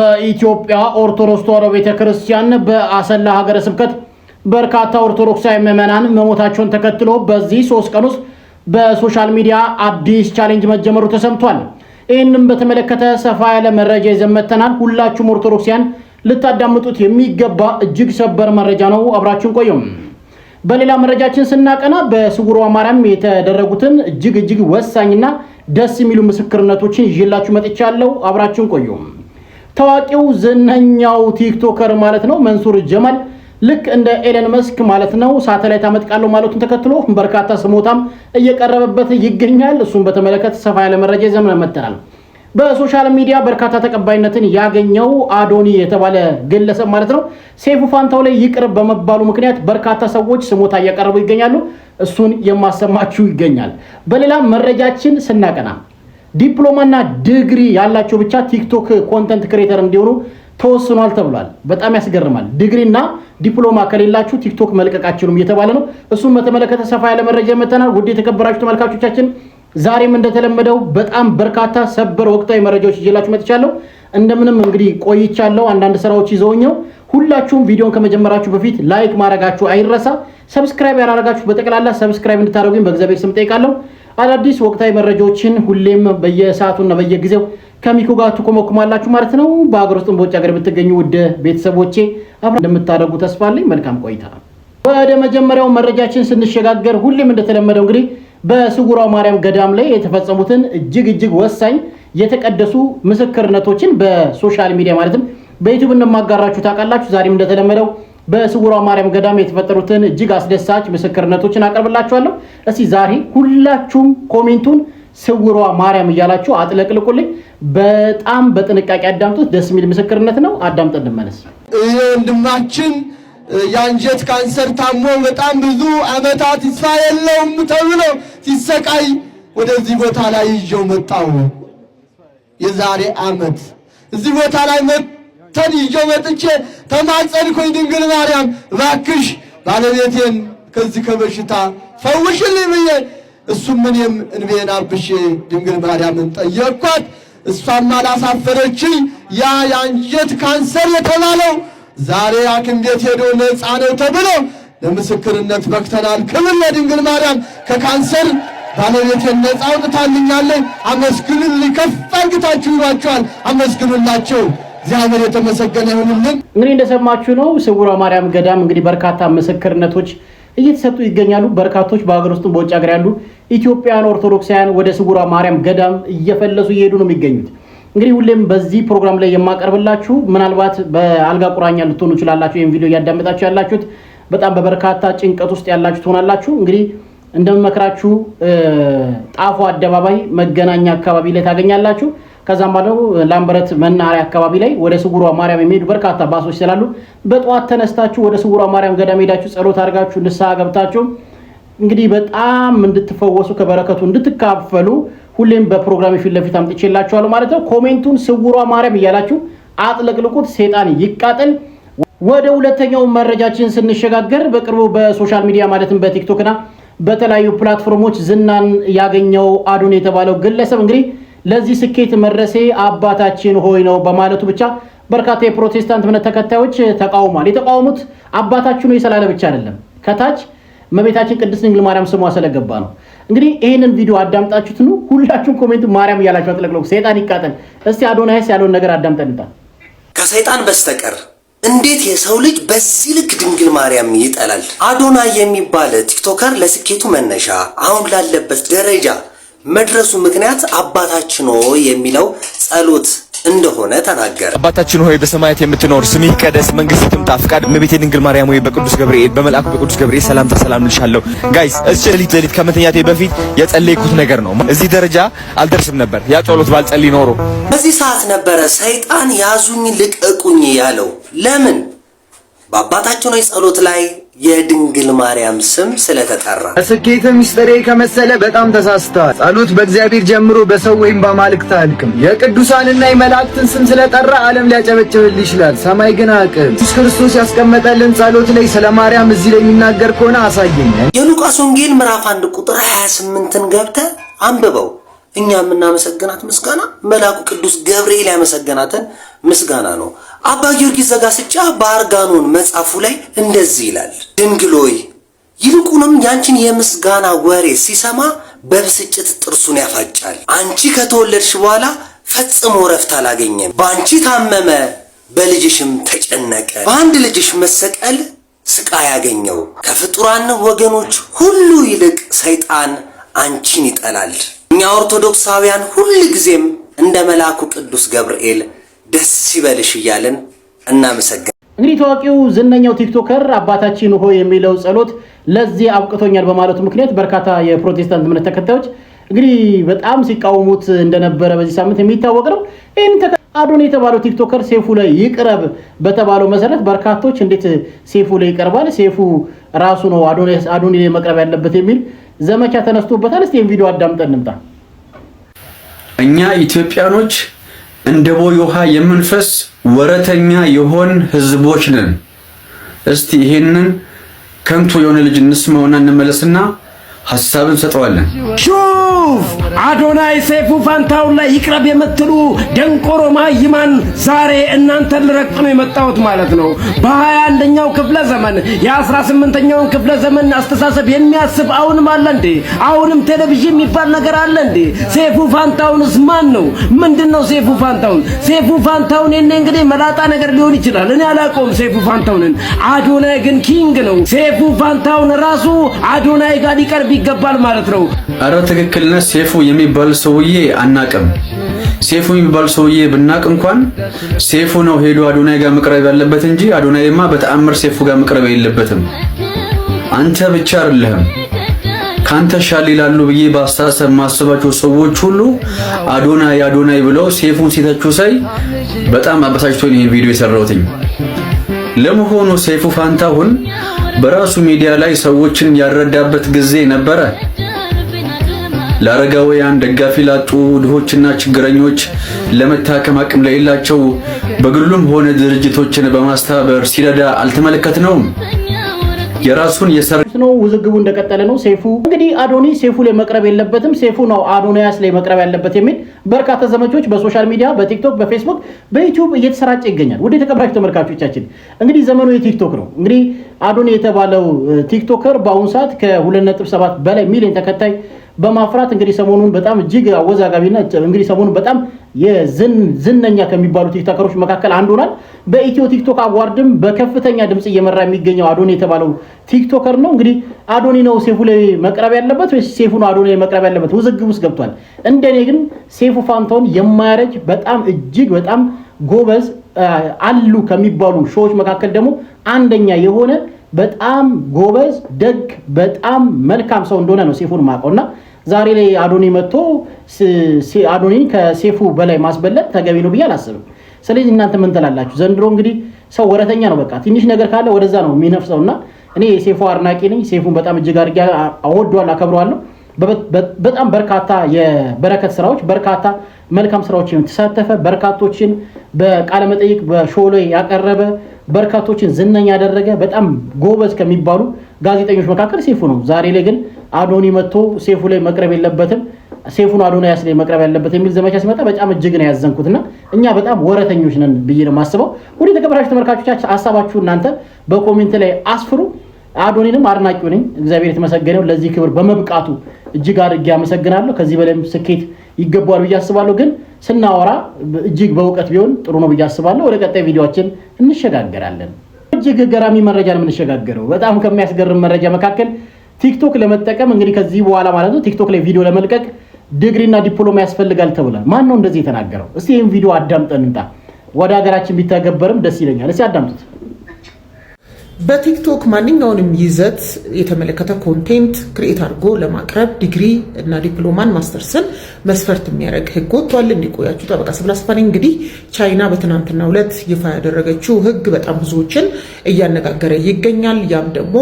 በኢትዮጵያ ኦርቶዶክስ ተዋሕዶ ቤተክርስቲያን በአሰላ ሀገረ ስብከት በርካታ ኦርቶዶክሳዊ ምዕመናን መሞታቸውን ተከትሎ በዚህ 3 ቀን ውስጥ በሶሻል ሚዲያ አዲስ ቻሌንጅ መጀመሩ ተሰምቷል። ይህንን በተመለከተ ሰፋ ያለ መረጃ ይዘን መጥተናል። ሁላችሁም ኦርቶዶክሲያን ልታዳምጡት የሚገባ እጅግ ሰበር መረጃ ነው። አብራችሁን ቆዩ። በሌላ መረጃችን ስናቀና በስውሯ ማርያም የተደረጉትን እጅግ ወሳኝና ደስ የሚሉ ምስክርነቶችን ይዤላችሁ መጥቻለሁ። አብራችሁን ቆዩ። ታዋቂው ዝነኛው ቲክቶከር ማለት ነው መንሱር ጀማል ልክ እንደ ኤለን መስክ ማለት ነው ሳተላይት አመጥቃለሁ ማለቱን ተከትሎ በርካታ ስሞታም እየቀረበበት ይገኛል። እሱን በተመለከተ ሰፋ ያለ መረጃ ይዘን መጥተናል። በሶሻል ሚዲያ በርካታ ተቀባይነትን ያገኘው አዶኒ የተባለ ግለሰብ ማለት ነው ሴፉ ፋንታው ላይ ይቅርብ በመባሉ ምክንያት በርካታ ሰዎች ስሞታ እያቀረቡ ይገኛሉ። እሱን የማሰማችሁ ይገኛል። በሌላ መረጃችን ስናቀና ዲፕሎማና ዲግሪ ያላቸው ብቻ ቲክቶክ ኮንተንት ክሬተር እንዲሆኑ ተወስኗል ተብሏል። በጣም ያስገርማል። ዲግሪና ዲፕሎማ ከሌላችሁ ቲክቶክ መልቀቃችሁም እየተባለ ነው። እሱን በተመለከተ ሰፋ ያለ መረጃ መተናል። ውድ የተከበራችሁ ተመልካቾቻችን ዛሬም እንደተለመደው በጣም በርካታ ሰበር ወቅታዊ መረጃዎች ይዤላችሁ መጥቻለሁ። እንደምንም እንግዲህ ቆይቻለሁ። አንዳንድ ስራዎች ይዘውኛው። ሁላችሁም ቪዲዮን ከመጀመራችሁ በፊት ላይክ ማድረጋችሁ አይረሳ። ሰብስክራይብ ያላደረጋችሁ በጠቅላላ ሰብስክራይብ እንድታደርጉኝ በእግዚአብሔር ስም ጠይቃለሁ። አዳዲስ ወቅታዊ መረጃዎችን ሁሌም በየሰዓቱና በየጊዜው ከሚኮ ጋር ትኮመኩማላችሁ ማለት ነው። በአገር ውስጥም በውጭ ሀገር ብትገኙ ውድ ቤተሰቦቼ አብራችሁ እንደምታደርጉ ተስፋ አለኝ። መልካም ቆይታ። ወደ መጀመሪያው መረጃችን ስንሸጋገር ሁሌም እንደተለመደው እንግዲህ በስውሯ ማርያም ገዳም ላይ የተፈጸሙትን እጅግ ወሳኝ የተቀደሱ ምስክርነቶችን በሶሻል ሚዲያ ማለትም በዩቲዩብ እንደማጋራችሁ ታውቃላችሁ። ዛሬም እንደተለመደው በስውሯ ማርያም ገዳም የተፈጠሩትን እጅግ አስደሳች ምስክርነቶችን አቀርብላችኋለሁ። እስቲ ዛሬ ሁላችሁም ኮሜንቱን ስውሯ ማርያም እያላችሁ አጥለቅልቁልኝ። በጣም በጥንቃቄ አዳምጡት። ደስ የሚል ምስክርነት ነው። አዳምጠን እንመለስ። ወንድማችን የአንጀት ካንሰር ታሞ በጣም ብዙ ዓመታት ይስፋ የለውም ተብሎ ሲሰቃይ ወደዚህ ቦታ ላይ ይዤው መጣሁ። የዛሬ ዓመት እዚህ ቦታ ላይ መተን ይዤው መጥቼ ተማጸንኩኝ። ድንግል ማርያም እባክሽ ባለቤቴን ከዚህ ከበሽታ ፈውሽልኝ ብዬ እሱም እኔም እንቤን አብሼ ድንግል ማርያምን ጠየቅኳት። እሷም አላሳፈረችኝ። ያ የአንጀት ካንሰር የተባለው ዛሬ ሐኪም ቤት ሄዶ ነፃ ነው ተብሎ ለምስክርነት በቅተናል። ክብር ለድንግል ማርያም። ከካንሰር ባለቤቴን ነፃ አውጥታልኛለች። አመስግኑልኝ። ከፍ አድርጋችሁ ይሏቸዋል። አመስግኑላቸው። እግዚአብሔር የተመሰገነ ይሁንልን። እንግዲህ እንደሰማችሁ ነው ስውሯ ማርያም ገዳም እንግዲህ በርካታ ምስክርነቶች እየተሰጡ ይገኛሉ። በርካቶች በአገር ውስጥ በውጭ ሀገር ያሉ ኢትዮጵያውያን ኦርቶዶክሳውያን ወደ ስውሯ ማርያም ገዳም እየፈለሱ እየሄዱ ነው የሚገኙት። እንግዲህ ሁሌም በዚህ ፕሮግራም ላይ የማቀርብላችሁ ምናልባት በአልጋ ቁራኛ ልትሆኑ ይችላላችሁ። ይሄን ቪዲዮ እያዳመጣችሁ ያላችሁት በጣም በበርካታ ጭንቀት ውስጥ ያላችሁ ትሆናላችሁ። እንግዲህ እንደምመክራችሁ ጣፎ አደባባይ መገናኛ አካባቢ ላይ ታገኛላችሁ። ከዛም ባለው ላምበረት መናኸሪያ አካባቢ ላይ ወደ ስውሯ ማርያም የሚሄዱ በርካታ ባሶች ስላሉ በጠዋት ተነስታችሁ ወደ ስውሯ ማርያም ገዳም ሄዳችሁ ጸሎት አድርጋችሁ ንስሐ ገብታችሁ እንግዲህ በጣም እንድትፈወሱ ከበረከቱ እንድትካፈሉ ሁሌም በፕሮግራም ፊት ለፊት አምጥቼላችኋለሁ ማለት ነው። ኮሜንቱን ስውሯ ማርያም እያላችሁ አጥለቅልቁት። ሰይጣን ይቃጠል። ወደ ሁለተኛው መረጃችን ስንሸጋገር በቅርቡ በሶሻል ሚዲያ ማለትም በቲክቶክና በተለያዩ ፕላትፎርሞች ዝናን ያገኘው አዶኒ የተባለው ግለሰብ እንግዲህ ለዚህ ስኬት መድረሴ አባታችን ሆይ ነው በማለቱ ብቻ በርካታ የፕሮቴስታንት እምነት ተከታዮች ተቃውሟል። የተቃወሙት አባታችን ሆይ ስላለ ብቻ አይደለም፣ ከታች እመቤታችን ቅድስት ድንግል ማርያም ስሟ ስለገባ ነው። እንግዲህ ይሄንን ቪዲዮ አዳምጣችሁት ነው ሁላችሁም ኮሜንቱ ማርያም እያላችሁ አጥለቅልቁ። ሰይጣን ይቃጠል። እስቲ አዶናይስ ያለውን ነገር አዳምጠንታ። ከሰይጣን በስተቀር እንዴት የሰው ልጅ በዚህ ልክ ድንግል ማርያም ይጠላል? አዶናይ የሚባል ቲክቶከር ለስኬቱ መነሻ አሁን ላለበት ደረጃ መድረሱ ምክንያት አባታችን ሆይ የሚለው ጸሎት እንደሆነ ተናገረ። አባታችን ሆይ በሰማያት የምትኖር ስምህ ይቀደስ፣ መንግስትህ ትምጣ፣ ፈቃድህ እመቤቴ ድንግል ማርያም ሆይ በቅዱስ ገብርኤል በመልአኩ በቅዱስ ገብርኤል ሰላምታ ሰላም ልሻለሁ። ጋይስ ሌሊት ከመተኛቴ በፊት የጸለይኩት ነገር ነው። እዚህ ደረጃ አልደርስም ነበር ያ ጸሎት ባልጸልይ ኖሮ። በዚህ ሰዓት ነበረ ሰይጣን ያዙኝ ልቀቁኝ ያለው። ለምን? በአባታችን ሆይ ጸሎት ላይ የድንግል ማርያም ስም ስለተጠራ። ስኬት ሚስጥሬ ከመሰለ በጣም ተሳስተዋል። ጸሎት በእግዚአብሔር ጀምሮ በሰው ወይም በማልክት አልክም። የቅዱሳንና የመላእክትን ስም ስለጠራ ዓለም ሊያጨበጭብልህ ይችላል፣ ሰማይ ግን አያውቅም። ኢየሱስ ክርስቶስ ያስቀመጠልን ጸሎት ላይ ስለ ማርያም እዚህ ላይ የሚናገር ከሆነ አሳየኝ። የሉቃስ ወንጌል ምዕራፍ 1 ቁጥር 28ን ገብተህ አንብበው። እኛ የምናመሰግናት ምስጋና መልአኩ ቅዱስ ገብርኤል ያመሰገናትን ምስጋና ነው። አባ ጊዮርጊስ ዘጋስጫ በአርጋኖን መጽሐፉ ላይ እንደዚህ ይላል። ድንግል ሆይ ይልቁንም ያንቺን የምስጋና ወሬ ሲሰማ በብስጭት ጥርሱን ያፋጫል። አንቺ ከተወለድሽ በኋላ ፈጽሞ ረፍት አላገኘም። በአንቺ ታመመ፣ በልጅሽም ተጨነቀ። በአንድ ልጅሽ መሰቀል ስቃይ ያገኘው። ከፍጡራን ወገኖች ሁሉ ይልቅ ሰይጣን አንቺን ይጠላል። እኛ ኦርቶዶክሳውያን ሁል ጊዜም እንደ መልአኩ ቅዱስ ገብርኤል ደስ ይበልሽ እያልን እናመሰግናለን። እንግዲህ ታዋቂው ዝነኛው ቲክቶከር አባታችን ሆይ የሚለው ጸሎት ለዚህ አብቅቶኛል በማለቱ ምክንያት በርካታ የፕሮቴስታንት እምነት ተከታዮች እንግዲህ በጣም ሲቃወሙት እንደነበረ በዚህ ሳምንት የሚታወቅ ነው። ይህን አዶኒ የተባለው ቲክቶከር ሴፉ ላይ ይቅረብ በተባለው መሰረት በርካቶች እንዴት ሴፉ ላይ ይቀርባል፣ ሴፉ ራሱ ነው አዶኒ ላይ መቅረብ ያለበት የሚል ዘመቻ ተነስቶበታል። እስቲ ቪዲዮ አዳምጠን እንምጣ። እኛ ኢትዮጵያኖች እንደ ቦይ ውሃ የምንፈስ ወረተኛ የሆን ህዝቦች ነን። እስቲ ይሄንን ከንቱ የሆነ ልጅ እንስማውና እንመለስና ሐሳብን ሰጠዋለን። ሹፍ አዶናይ ሴፉ ፋንታውን ላይ ይቅረብ የምትሉ ደንቆሮ ማይማን ዛሬ እናንተን ልረግጥ ነው የመጣሁት ማለት ነው። በ21ኛው ክፍለ ዘመን የ18ኛውን ክፍለ ዘመን አስተሳሰብ የሚያስብ አሁንም አለ እንዴ? አሁንም ቴሌቪዥን የሚባል ነገር አለ እንዴ? ሴፉ ፋንታውንስ ማን ነው? ምንድነው ሴፉ ፋንታውን? ሴፉ ፋንታውን የኔ እንግዲህ መላጣ ነገር ሊሆን ይችላል፣ እኔ አላውቀውም ሴፉ ፋንታውንን። አዶናይ ግን ኪንግ ነው። ሴፉ ፋንታውን ራሱ አዶናይ ጋር ሊቀርብ ይገባል ማለት ነው። አረ ትክክል ነህ። ሴፉ የሚባል ሰውዬ አናቅም። ሴፉ የሚባል ሰውዬ ብናቅ እንኳን ሴፉ ነው ሄዶ አዶናይ ጋር መቅረብ ያለበት እንጂ አዶናይማ በተአምር ሴፉ ጋር መቅረብ የለበትም። አንተ ብቻ አይደለህም፣ ካንተ ሻል ይላሉ ብዬ በአስተሳሰብ ማሰባቸው ሰዎች ሁሉ አዶናይ ብለው ሴፉን ሲተቹ ሳይ በጣም አበሳጭቶኝ ይሄን ቪዲዮ የሰራሁትኝ። ለመሆኑ ሴፉ ፋንታሁን በራሱ ሚዲያ ላይ ሰዎችን ያረዳበት ጊዜ ነበረ? ለአረጋውያን ደጋፊ ላጡ ድሆችና ችግረኞች ለመታከም አቅም ለሌላቸው በግሉም ሆነ ድርጅቶችን በማስተባበር ሲረዳ አልተመለከትነውም? የራሱን ነው። ውዝግቡ እንደቀጠለ ነው። ሴፉ እንግዲህ አዶኒ ሴፉ ላይ መቅረብ የለበትም፣ ሴፉ ነው አዶናያስ ላይ መቅረብ ያለበት የሚል በርካታ ዘመቾች በሶሻል ሚዲያ፣ በቲክቶክ፣ በፌስቡክ፣ በዩቲዩብ እየተሰራጨ ይገኛል። ወደ ተከበራችሁ ተመልካቾቻችን እንግዲህ ዘመኑ የቲክቶክ ነው። እንግዲህ አዶኒ የተባለው ቲክቶከር በአሁኑ ሰዓት ከ2.7 በላይ ሚሊዮን ተከታይ በማፍራት እንግዲህ ሰሞኑን በጣም እጅግ አወዛጋቢና እንግዲህ ሰሞኑን በጣም የዝነኛ ከሚባሉ ቲክቶከሮች መካከል አንዱ ሆኗል። በኢትዮ ቲክቶክ አዋርድም በከፍተኛ ድምጽ እየመራ የሚገኘው አዶኒ የተባለው ቲክቶከር ነው። እንግዲህ አዶኒ ነው ሴፉ ላይ መቅረብ ያለበት ወይስ ሴፉ ነው አዶኒ ላይ መቅረብ ያለበት? ውዝግብ ውስጥ ገብቷል። እንደኔ ግን ሴፉ ፋንታውን የማያረጅ በጣም እጅግ በጣም ጎበዝ አሉ ከሚባሉ ሾዎች መካከል ደግሞ አንደኛ የሆነ በጣም ጎበዝ ደግ በጣም መልካም ሰው እንደሆነ ነው ሴፉን ማቀውና ዛሬ ላይ አዶኒ መጥቶ አዶኒን ከሴፉ በላይ ማስበለጥ ተገቢ ነው ብዬ አላስብም። ስለዚህ እናንተ ምን ትላላችሁ? ዘንድሮ እንግዲህ ሰው ወረተኛ ነው። በቃ ትንሽ ነገር ካለ ወደዛ ነው የሚነፍሰውና እኔ የሴፉ አድናቂ ነኝ። ሴፉን በጣም እጅግ አድርጌ አወደዋለሁ፣ አከብረዋለሁ። በጣም በርካታ የበረከት ስራዎች በርካታ መልካም ስራዎችን ተሳተፈ፣ በርካቶችን በቃለ መጠይቅ በሾው ላይ ያቀረበ፣ በርካቶችን ዝነኛ ያደረገ በጣም ጎበዝ ከሚባሉ ጋዜጠኞች መካከል ሴፉ ነው። ዛሬ ላይ ግን አዶኒ መጥቶ ሴፉ ላይ መቅረብ የለበትም፣ ሴፉን አዶናያስ ላይ መቅረብ ያለበት የሚል ዘመቻ ሲመጣ በጣም እጅግ ነው ያዘንኩትና እኛ በጣም ወረተኞች ነን ብዬ ነው የማስበው። ወደ ተከበራችሁ ተመልካቾቻችን ሐሳባችሁ እናንተ በኮሜንት ላይ አስፍሩ። አዶኒንም አድናቂው ነኝ። እግዚአብሔር የተመሰገነው ለዚህ ክብር በመብቃቱ እጅግ አድርጌ አመሰግናለሁ። ከዚህ በላይም ስኬት ይገባዋል ብዬ አስባለሁ። ግን ስናወራ እጅግ በእውቀት ቢሆን ጥሩ ነው ብዬ አስባለሁ። ወደ ቀጣይ ቪዲዮአችን እንሸጋገራለን። እጅግ ገራሚ መረጃ ነው የምንሸጋገረው። በጣም ከሚያስገርም መረጃ መካከል ቲክቶክ ለመጠቀም እንግዲህ ከዚህ በኋላ ማለት ነው ቲክቶክ ላይ ቪዲዮ ለመልቀቅ ዲግሪና ዲፕሎማ ያስፈልጋል ተብሏል። ማን ነው እንደዚህ የተናገረው? እስቲ ይሄን ቪዲዮ አዳምጠን እንጣ። ወደ ሀገራችን ቢተገበርም ደስ ይለኛል። እስቲ አዳምጡት። በቲክቶክ ማንኛውንም ይዘት የተመለከተ ኮንቴንት ክሬት አድርጎ ለማቅረብ ዲግሪ እና ዲፕሎማን ማስተርስን መስፈርት የሚያደርግ ህግ ወጥቷል። እንዲቆያችሁ ጠበቃ ስብላ አስፋ ነኝ። እንግዲህ ቻይና በትናንትናው ዕለት ይፋ ያደረገችው ህግ በጣም ብዙዎችን እያነጋገረ ይገኛል። ያም ደግሞ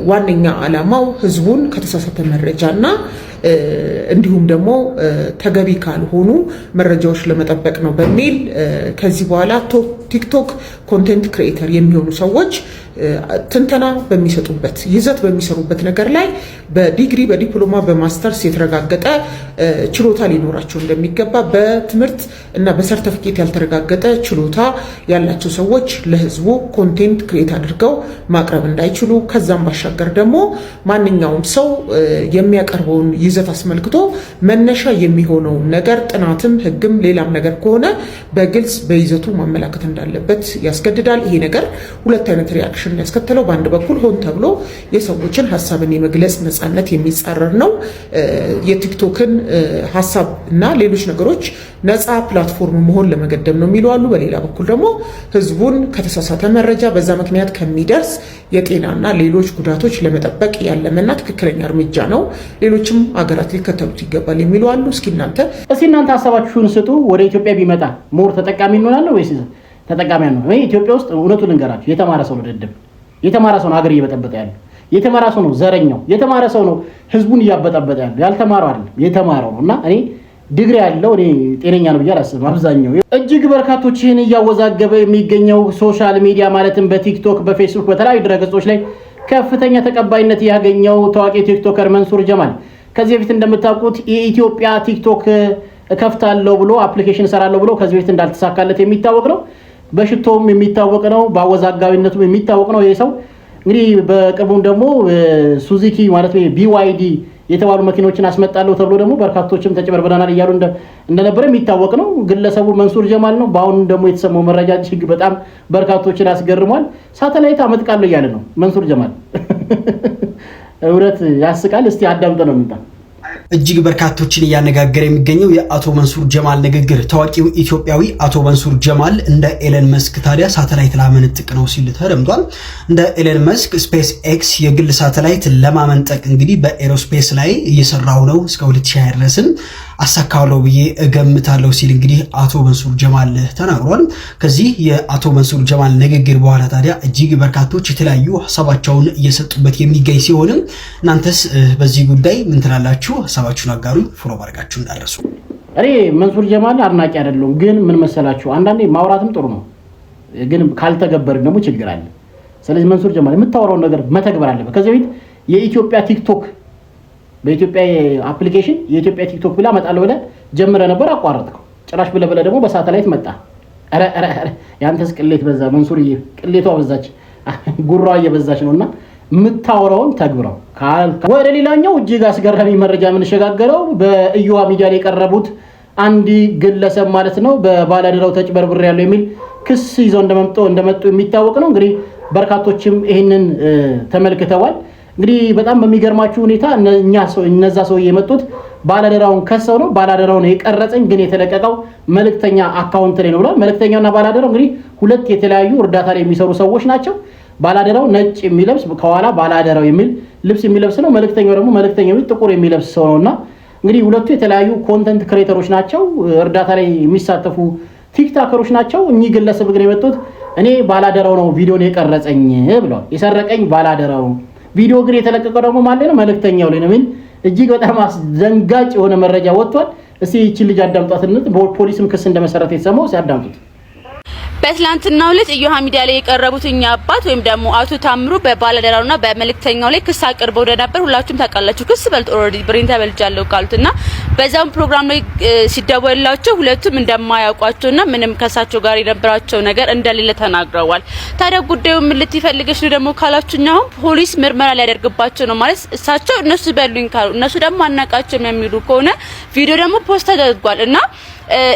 ዋነኛ ዓላማው ህዝቡን ከተሳሳተ መረጃና እንዲሁም ደግሞ ተገቢ ካልሆኑ መረጃዎች ለመጠበቅ ነው በሚል ከዚህ በኋላ ቲክቶክ ኮንቴንት ክሬተር የሚሆኑ ሰዎች ትንተና በሚሰጡበት ይዘት በሚሰሩበት ነገር ላይ በዲግሪ በዲፕሎማ በማስተርስ የተረጋገጠ ችሎታ ሊኖራቸው እንደሚገባ በትምህርት እና በሰርቲፊኬት ያልተረጋገጠ ችሎታ ያላቸው ሰዎች ለህዝቡ ኮንቴንት ክሬት አድርገው ማቅረብ እንዳይችሉ ከዛም ባሻገር ደግሞ ማንኛውም ሰው የሚያቀርበውን ይዘት አስመልክቶ መነሻ የሚሆነው ነገር ጥናትም ህግም ሌላም ነገር ከሆነ በግልጽ በይዘቱ ማመላከት እንዳለበት ያስገድዳል። ይሄ ነገር ሁለት አይነት ሪአክሽን ያስከተለው በአንድ በኩል ሆን ተብሎ የሰዎችን ሀሳብን የመግለጽ ነፃነት የሚጻረር ነው። የቲክቶክን ሀሳብ እና ሌሎች ነገሮች ነፃ ፕላትፎርም መሆን ለመገደብ ነው የሚሉ አሉ። በሌላ በኩል ደግሞ ህዝቡን ከተሳሳተ መረጃ በዛ ምክንያት ከሚደርስ የጤናና ሌሎች ጉዳቶች ለመጠበቅ ያለመና ትክክለኛ እርምጃ ነው፣ ሌሎችም ሀገራት ሊከተሉት ይገባል የሚሉ አሉ። እስኪ እናንተ ሀሳባችሁን ስጡ። ወደ ኢትዮጵያ ቢመጣ ሞር ተጠቃሚ እንሆናለን ወይስ ተጠቃሚ ነው? ኢትዮጵያ ውስጥ እውነቱን ልንገራችሁ፣ የተማረ ሰው ነው ደደብ፣ የተማረ ሰው ነው ሀገር እየበጠበጠ ያለው፣ የተማረ ሰው ነው ዘረኛው፣ የተማረ ሰው ነው ህዝቡን እያበጠበጠ ያለው። ያልተማረው አይደለም የተማረው ነው። እና እኔ ዲግሪ ያለው እኔ ጤነኛ ነው ብዬ አላስብም። አብዛኛው እጅግ በርካቶችን እያወዛገበ የሚገኘው ሶሻል ሚዲያ ማለትም በቲክቶክ፣ በፌስቡክ፣ በተለያዩ ድረገጾች ላይ ከፍተኛ ተቀባይነት ያገኘው ታዋቂ ቲክቶከር መንሱር ጀማል ከዚህ በፊት እንደምታውቁት የኢትዮጵያ ቲክቶክ እከፍታለሁ ብሎ አፕሊኬሽን እሰራለሁ ብሎ ከዚህ በፊት እንዳልተሳካለት የሚታወቅ ነው። በሽቶም የሚታወቅ ነው። በአወዛጋቢነቱም የሚታወቅ ነው። ይሄ ሰው እንግዲህ በቅርቡም ደግሞ ሱዙኪ ማለት BYD የተባሉ መኪኖችን አስመጣለሁ ተብሎ ደግሞ በርካቶችም ተጨበርብረናል እያሉ እንደነበረ የሚታወቅ ነው። ግለሰቡ መንሱር ጀማል ነው። በአሁን ደግሞ የተሰማው መረጃ እጅግ በጣም በርካቶችን አስገርሟል። ሳተላይት አመጥቃለሁ እያለ ነው መንሱር ጀማል። እውነት ያስቃል። እስቲ አዳምጠ ነው እንጣ እጅግ በርካቶችን እያነጋገረ የሚገኘው የአቶ መንሱር ጀማል ንግግር። ታዋቂው ኢትዮጵያዊ አቶ መንሱር ጀማል እንደ ኤለን መስክ ታዲያ ሳተላይት ላመነጥቅ ነው ሲል ተደምጧል። እንደ ኤለን መስክ ስፔስ ኤክስ የግል ሳተላይት ለማመንጠቅ እንግዲህ በኤሮስፔስ ላይ እየሰራው ነው፣ እስከ 2020 ድረስም አሳካዋለሁ ብዬ እገምታለሁ ሲል እንግዲህ አቶ መንሱር ጀማል ተናግሯል። ከዚህ የአቶ መንሱር ጀማል ንግግር በኋላ ታዲያ እጅግ በርካቶች የተለያዩ ሀሳባቸውን እየሰጡበት የሚገኝ ሲሆንም እናንተስ በዚህ ጉዳይ ምን ትላላችሁ? ሀሳባችሁን አጋሩ። ፎሎ ማድረጋችሁን እንዳትረሱ። እኔ መንሱር ጀማል አድናቂ አይደለሁም፣ ግን ምን መሰላችሁ አንዳንዴ ማውራትም ጥሩ ነው፣ ግን ካልተገበርን ደግሞ ችግር አለ። ስለዚህ መንሱር ጀማል የምታወራውን ነገር መተግበር አለበት። ከዚህ በፊት የኢትዮጵያ ቲክቶክ በኢትዮጵያ አፕሊኬሽን የኢትዮጵያ ቲክቶክ ብላ መጣለው ብለ ጀምረ ነበር፣ አቋረጥከው። ጭራሽ ብለ ደግሞ በሳተላይት መጣ። አረ ያንተስ ቅሌት በዛ መንሱርዬ፣ ቅሌቷ በዛች፣ ጉራዋ እየበዛች ነውና የምታወራውን ተግብረው። ወደ ሌላኛው እጅግ አስገራሚ መረጃ የምንሸጋገረው በእዩዋ ሚዲያ ላይ የቀረቡት አንድ ግለሰብ ማለት ነው በባለአደራው ተጭበርብር ያለው የሚል ክስ ይዘው እንደመጡ የሚታወቅ ነው። እንግዲህ በርካቶችም ይህንን ተመልክተዋል። እንግዲህ በጣም በሚገርማችሁ ሁኔታ እነዛ ሰው የመጡት ባለአደራውን ከሰው ነው። ባለአደራውን የቀረጸኝ ግን የተለቀቀው መልእክተኛ አካውንት ላይ ነው ብሏል። መልእክተኛውና ባለአደራው እንግዲህ ሁለት የተለያዩ እርዳታ ላይ የሚሰሩ ሰዎች ናቸው። ባለአደራው ነጭ የሚለብስ ከኋላ ባለአደራው የሚል ልብስ የሚለብስ ነው። መልእክተኛው ደግሞ መልእክተኛው ጥቁር የሚለብስ ሰው ነውና እንግዲህ ሁለቱ የተለያዩ ኮንተንት ክሬተሮች ናቸው። እርዳታ ላይ የሚሳተፉ ቲክቶከሮች ናቸው። እኚህ ግለሰብ ግን የመጡት እኔ ባለአደራው ነው ቪዲዮን የቀረጸኝ ብለዋል። የሰረቀኝ ባለአደራው ቪዲዮ ግን የተለቀቀው ደግሞ ማለት ነው መልእክተኛው ላይ ነው። ምን እጅግ በጣም አስደንጋጭ የሆነ መረጃ ወጥቷል። እስቲ እቺ ልጅ አዳምጣትነት በፖሊስም ክስ እንደመሰረተ የተሰማው ሲያዳምጡት በትላንትናው ዕለት እዮሃ ሚዲያ ላይ የቀረቡት እኛ አባት ወይም ደግሞ አቶ ታምሩ በባለአደራውና በመልእክተኛው ላይ ክስ አቅርበው ነበር። ሁላችሁም ታውቃላችሁ። ክስ በልጥ ኦልሬዲ ብሬን ተበልጃለሁ ካሉትና በዛም ፕሮግራም ላይ ሲደወልላቸው ሁለቱም እንደማያውቋቸውና ምንም ከሳቸው ጋር የነበራቸው ነገር እንደሌለ ተናግረዋል። ታዲያ ጉዳዩ ምን ልትፈልገሽ ነው ደግሞ ካላችሁኛው ፖሊስ ምርመራ ሊያደርግባቸው ነው ማለት እሳቸው እነሱ በሉኝ ካሉ እነሱ ደግሞ አናቃቸውም የሚሉ ከሆነ ቪዲዮ ደግሞ ፖስት ተደርጓል እና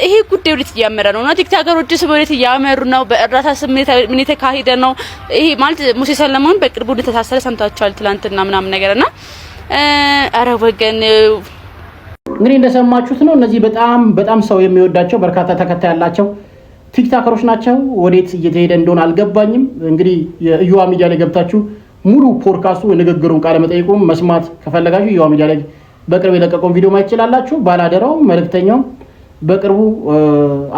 ይሄ ጉዳይ ወዴት እያመራ ነው? እና ቲክቶከሮች ወዴት እያመሩ ነው? በእርዳታ ስም ምን የተካሄደ ነው? ይሄ ማለት ሙሴ ሰለሞን በቅርቡ እንደታሰረ ሰምታችኋል ትላንትና ምናምን ነገርና አረ ወገን እንግዲህ እንደሰማችሁት ነው። እነዚህ በጣም ሰው የሚወዳቸው በርካታ ተከታይ ያላቸው ቲክቶከሮች ናቸው። ወዴት እየተሄደ እንደሆነ አልገባኝም። እንግዲህ የእዩዋ ሚዲያ ላይ ገብታችሁ ሙሉ ፖድካስቱ ንግግሩን ቃለ መጠይቁን መስማት ከፈለጋችሁ እዩዋ ሚዲያ ላይ በቅርብ የለቀቀውን ቪዲዮ ማየት ትችላላችሁ። ባለአደራው መልእክተኛው በቅርቡ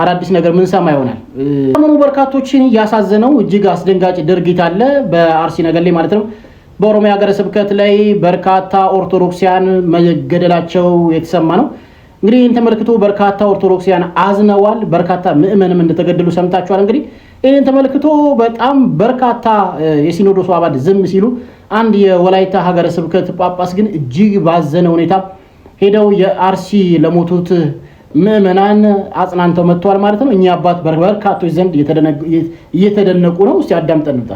አዳዲስ ነገር ምን ሰማ ይሆናል። ሰሞኑ በርካቶችን ያሳዘነው እጅግ አስደንጋጭ ድርጊት አለ በአርሲ ነገሌ ማለት ነው። በኦሮሚያ ሀገረ ስብከት ላይ በርካታ ኦርቶዶክሲያን መገደላቸው የተሰማ ነው። እንግዲህ ይህን ተመልክቶ በርካታ ኦርቶዶክሲያን አዝነዋል። በርካታ ምዕመንም እንደተገደሉ ሰምታችኋል። እንግዲህ ይህን ተመልክቶ በጣም በርካታ የሲኖዶሱ አባል ዝም ሲሉ አንድ የወላይታ ሀገረ ስብከት ጳጳስ ግን እጅግ ባዘነ ሁኔታ ሄደው የአርሲ ለሞቱት ምዕመናን አጽናንተው መጥተዋል ማለት ነው። እኛ አባት በርካቶች ዘንድ እየተደነቁ ነው። እስቲ አዳምጠን እንጣ።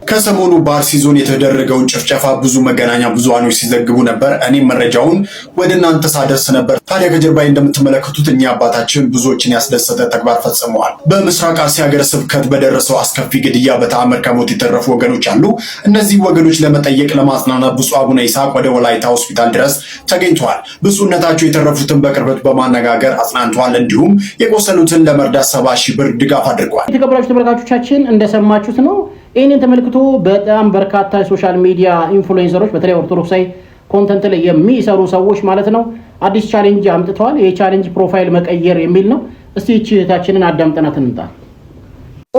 ከሰሞኑ በአርሲ ዞን የተደረገውን ጭፍጨፋ ብዙ መገናኛ ብዙሃኖች ሲዘግቡ ነበር። እኔም መረጃውን ወደ እናንተ ሳደርስ ነበር። ታዲያ ከጀርባዬ እንደምትመለከቱት እኛ አባታችን ብዙዎችን ያስደሰተ ተግባር ፈጽመዋል። በምስራቅ አርሲ ሀገረ ስብከት በደረሰው አስከፊ ግድያ በተአምር ከሞት የተረፉ ወገኖች አሉ። እነዚህ ወገኖች ለመጠየቅ ለማጽናናት ብፁዕ አቡነ ይስሐቅ ወደ ወላይታ ሆስፒታል ድረስ ተገኝተዋል። ብፁዕነታቸው የተረፉትን በቅርበት በማነጋገር አጽናንተዋል። እንዲሁም የቆሰሉትን ለመርዳት 70 ሺህ ብር ድጋፍ አድርገዋል። የተከበራችሁ ተመልካቾቻችን እንደሰማችሁት ነው። ይህንን ተመልክቶ በጣም በርካታ የሶሻል ሚዲያ ኢንፍሉዌንሰሮች በተለይ ኦርቶዶክሳዊ ኮንተንት ላይ የሚሰሩ ሰዎች ማለት ነው አዲስ ቻሌንጅ አምጥተዋል። ይህ ቻሌንጅ ፕሮፋይል መቀየር የሚል ነው። እስቲ እህታችንን አዳምጠናት እንምጣ።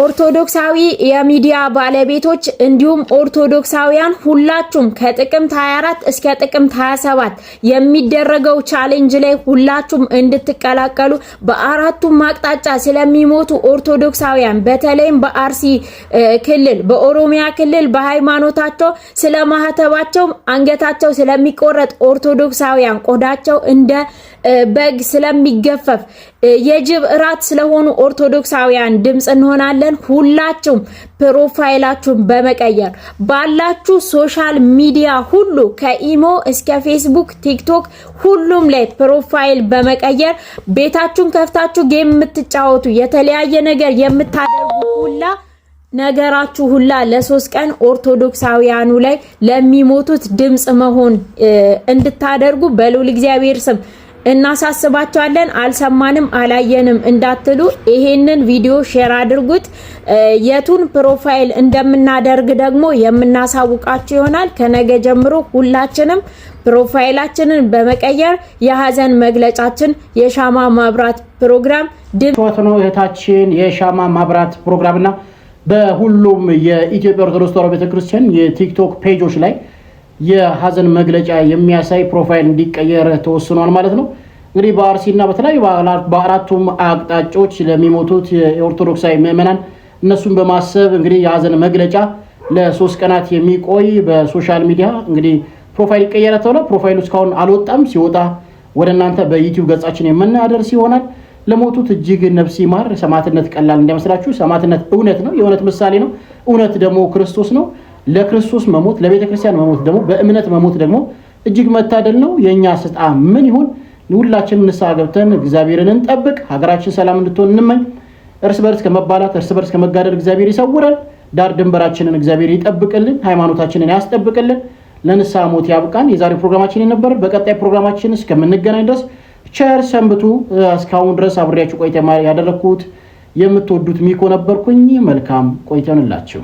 ኦርቶዶክሳዊ የሚዲያ ባለቤቶች እንዲሁም ኦርቶዶክሳውያን ሁላችሁም ከጥቅምት 24 እስከ ጥቅምት 27 የሚደረገው ቻሌንጅ ላይ ሁላችሁም እንድትቀላቀሉ በአራቱም አቅጣጫ ስለሚሞቱ ኦርቶዶክሳውያን በተለይም በአርሲ ክልል፣ በኦሮሚያ ክልል በሃይማኖታቸው ስለማህተባቸው አንገታቸው ስለሚቆረጥ ኦርቶዶክሳውያን ቆዳቸው እንደ በግ ስለሚገፈፍ የጅብ እራት ስለሆኑ ኦርቶዶክሳውያን ድምጽ እንሆናለን። ሁላችሁም ፕሮፋይላችሁን በመቀየር ባላችሁ ሶሻል ሚዲያ ሁሉ ከኢሞ እስከ ፌስቡክ፣ ቲክቶክ ሁሉም ላይ ፕሮፋይል በመቀየር ቤታችሁን ከፍታችሁ ጌም የምትጫወቱ የተለያየ ነገር የምታደርጉ ሁላ ነገራችሁ ሁላ ለ3 ቀን ኦርቶዶክሳውያኑ ላይ ለሚሞቱት ድምጽ መሆን እንድታደርጉ በልዑል እግዚአብሔር ስም እናሳስባችኋለን። አልሰማንም አላየንም እንዳትሉ ይሄንን ቪዲዮ ሼር አድርጉት። የቱን ፕሮፋይል እንደምናደርግ ደግሞ የምናሳውቃችሁ ይሆናል። ከነገ ጀምሮ ሁላችንም ፕሮፋይላችንን በመቀየር የሀዘን መግለጫችን የሻማ ማብራት ፕሮግራም ድምጽ ነው። እህታችን የሻማ ማብራት ፕሮግራምና በሁሉም የኢትዮጵያ ኦርቶዶክስ ተዋሕዶ ቤተክርስቲያን የቲክቶክ ፔጆች ላይ የሀዘን መግለጫ የሚያሳይ ፕሮፋይል እንዲቀየር ተወስኗል ማለት ነው። እንግዲህ በአርሲና በተለያዩ በአራቱም አቅጣጫዎች ለሚሞቱት የኦርቶዶክሳዊ ምዕመናን እነሱን በማሰብ እንግዲህ የሀዘን መግለጫ ለ3 ቀናት የሚቆይ በሶሻል ሚዲያ እንግዲህ ፕሮፋይል ይቀየራል ተብሎ ፕሮፋይሉ እስካሁን አልወጣም። ሲወጣ ወደ እናንተ በዩቲዩብ ገጻችን የምናደርስ ይሆናል። ለሞቱት እጅግ ነፍስ ይማር። ሰማዕትነት ቀላል እንዳይመስላችሁ። ሰማዕትነት እውነት ነው፣ የእውነት ምሳሌ ነው። እውነት ደግሞ ክርስቶስ ነው። ለክርስቶስ መሞት ለቤተ ክርስቲያን መሞት ደግሞ በእምነት መሞት ደግሞ እጅግ መታደል ነው። የኛ ስጣ ምን ይሁን? ሁላችንም ንስሐ ገብተን እግዚአብሔርን እንጠብቅ። ሀገራችን ሰላም እንድትሆን እንመኝ። እርስ በርስ ከመባላት እርስ በርስ ከመጋደል እግዚአብሔር ይሰውራል። ዳር ድንበራችንን እግዚአብሔር ይጠብቅልን፣ ሃይማኖታችንን ያስጠብቅልን፣ ለንስሐ ሞት ያብቃን። የዛሬው ፕሮግራማችን ነበር። በቀጣይ ፕሮግራማችን እስከምንገናኝ ድረስ ቸር ሰንብቱ። እስካሁን ድረስ አብሬያችሁ ቆይታ ያደረኩት የምትወዱት ሚኮ ነበርኩኝ። መልካም ቆይታ ይሁንላችሁ።